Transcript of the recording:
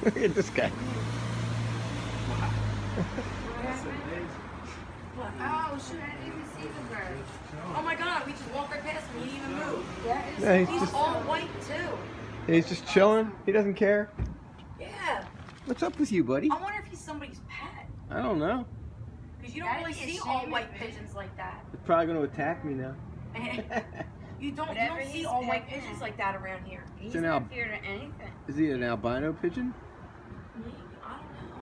Look at this guy. Oh shoot, I didn't even see the bird. Oh my god, we just walked right past him, he didn't even move. Yeah, He's all white too. He's just chilling. He doesn't care. Yeah. What's up with you, buddy? I wonder if he's somebody's pet. I don't know. Because you don't really see all white pigeons like that. He's probably going to attack me now. You don't see all white pigeons like that around here. He's not feared of anything. Is he an albino pigeon?